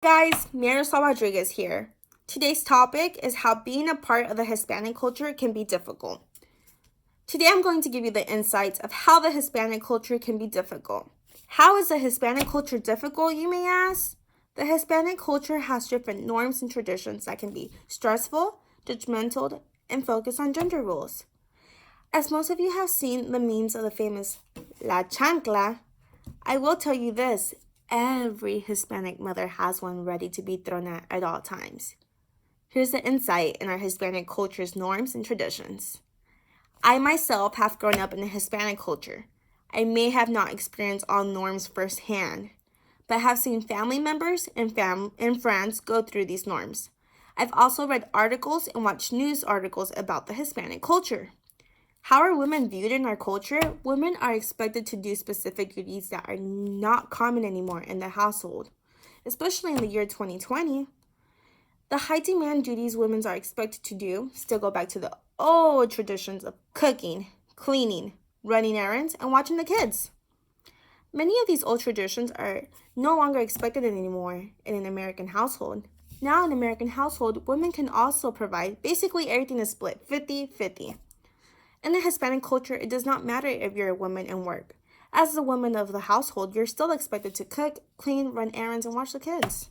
Guys, Marisol Rodriguez here. Today's topic is how being a part of the Hispanic culture can be difficult. Today I'm going to give you the insights of how the Hispanic culture can be difficult. How is the Hispanic culture difficult, you may ask? The Hispanic culture has different norms and traditions that can be stressful, judgmental, and focus on gender roles. As most of you have seen the memes of the famous La Chancla, I will tell you this, every Hispanic mother has one ready to be thrown at all times. Here's the insight in our Hispanic culture's norms and traditions. I myself have grown up in a Hispanic culture. I may have not experienced all norms firsthand, but have seen family members and friends go through these norms. I've also read articles and watched news articles about the Hispanic culture. How are women viewed in our culture? Women are expected to do specific duties that are not common anymore in the household, especially in the year 2020. The high demand duties women are expected to do still go back to the old traditions of cooking, cleaning, running errands, and watching the kids. Many of these old traditions are no longer expected anymore in an American household. Now, in an American household, women can also provide. Basically, everything is split 50-50. In the Hispanic culture, it does not matter if you're a woman and work. As the woman of the household, you're still expected to cook, clean, run errands, and watch the kids.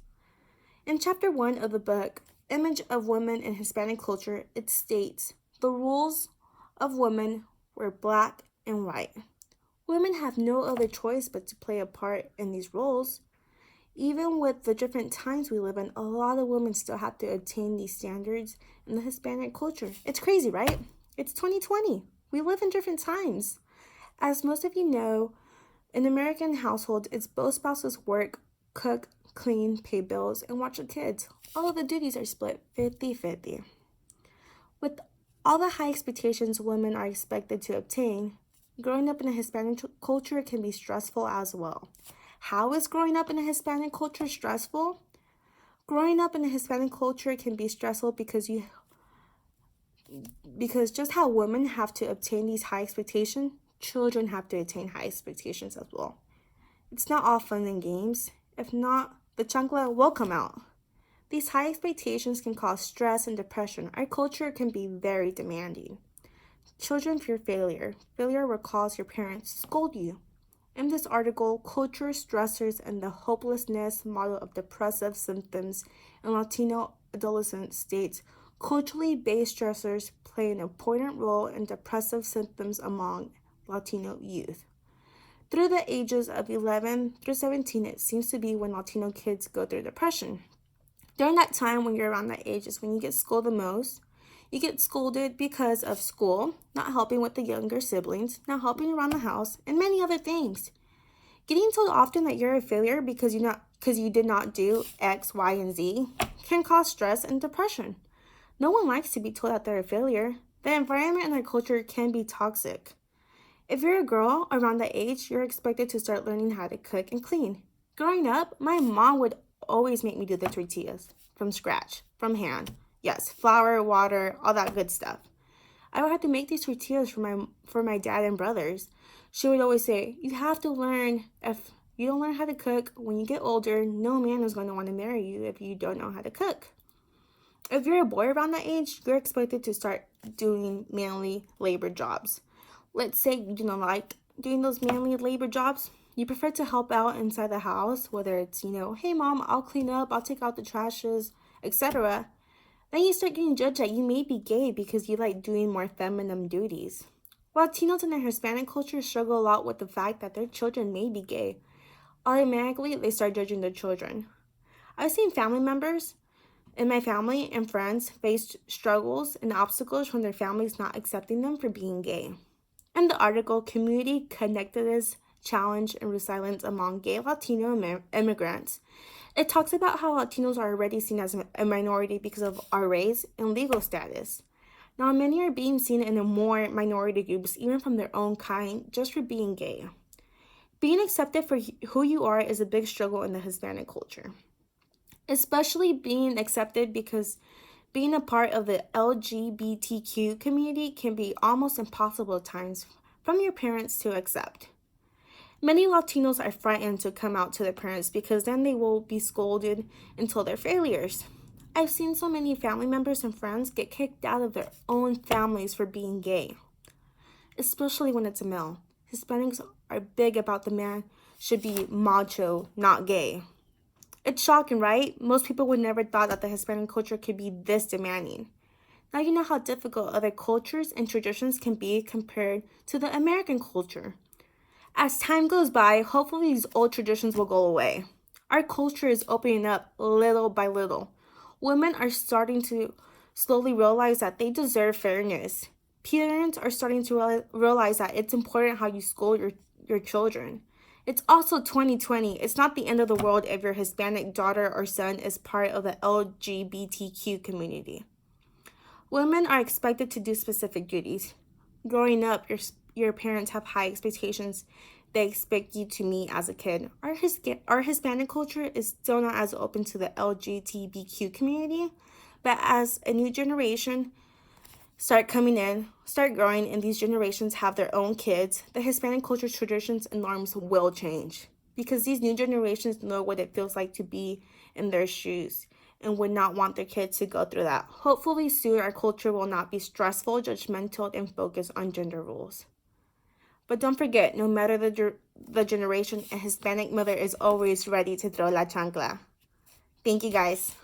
In chapter 1 of the book, Image of Women in Hispanic Culture, it states, the rules of women were black and white. Women have no other choice but to play a part in these roles. Even with the different times we live in, a lot of women still have to attain these standards in the Hispanic culture. It's crazy, right? It's 2020. We live in different times. As most of you know, in American households, it's both spouses work, cook, clean, pay bills, and watch the kids. All of the duties are split 50-50. With all the high expectations women are expected to obtain, growing up in a Hispanic culture can be stressful as well. How is growing up in a Hispanic culture stressful? Growing up in a Hispanic culture can be stressful because just how women have to obtain these high expectations, children have to attain high expectations as well. It's not all fun and games. If not, the chancla will come out. These high expectations can cause stress and depression. Our culture can be very demanding. Children fear failure. Failure will cause your parents to scold you. In this article, culture stressors and the hopelessness model of depressive symptoms in Latino adolescents states culturally based stressors play an important role in depressive symptoms among Latino youth. Through the ages of 11 through 17, it seems to be when Latino kids go through depression. During that time, when you're around that age, is when you get scolded the most. You get scolded because of school, not helping with the younger siblings, not helping around the house, and many other things. Getting told often that you're a failure because you did not do X, Y, and Z can cause stress and depression. No one likes to be told that they're a failure. The environment and our culture can be toxic. If you're a girl around that age, you're expected to start learning how to cook and clean. Growing up, my mom would always make me do the tortillas from scratch, from hand. Yes, flour, water, all that good stuff. I would have to make these tortillas for my dad and brothers. She would always say, you have to learn. If you don't learn how to cook, when you get older, no man is going to want to marry you if you don't know how to cook. If you're a boy around that age, you're expected to start doing manly labor jobs. Let's say you don't like doing those manly labor jobs. You prefer to help out inside the house, whether it's, hey mom, I'll clean up, I'll take out the trashes, etc. Then you start getting judged that you may be gay because you like doing more feminine duties. Latinos in their Hispanic culture struggle a lot with the fact that their children may be gay. Automatically, they start judging their children. I've seen family members in my family and friends face struggles and obstacles from their families not accepting them for being gay. In the article, Community Connectedness, Challenge, and Resilience Among Gay Latino Immigrants, it talks about how Latinos are already seen as a minority because of our race and legal status. Now, many are being seen in a more minority groups, even from their own kind, just for being gay. Being accepted for who you are is a big struggle in the Hispanic culture. Especially being accepted because being a part of the LGBTQ community can be almost impossible at times from your parents to accept. Many Latinos are frightened to come out to their parents because then they will be scolded and told they're failures. I've seen so many family members and friends get kicked out of their own families for being gay, especially when it's a male. Hispanics are big about the man should be macho, not gay. It's shocking, right? Most people would never thought that the Hispanic culture could be this demanding. Now you know how difficult other cultures and traditions can be compared to the American culture. As time goes by, hopefully these old traditions will go away. Our culture is opening up little by little. Women are starting to slowly realize that they deserve fairness. Parents are starting to realize that it's important how you school your children. It's also 2020. It's not the end of the world if your Hispanic daughter or son is part of the LGBTQ community. Women are expected to do specific duties. Growing up, your parents have high expectations they expect you to meet as a kid. Our Hispanic culture is still not as open to the LGBTQ community, but as a new generation start growing, and these generations have their own kids, the Hispanic culture traditions and norms will change because these new generations know what it feels like to be in their shoes and would not want their kids to go through that. Hopefully soon our culture will not be stressful, judgmental, and focused on gender roles. But don't forget, no matter the generation, a Hispanic mother is always ready to throw la chancla. Thank you guys.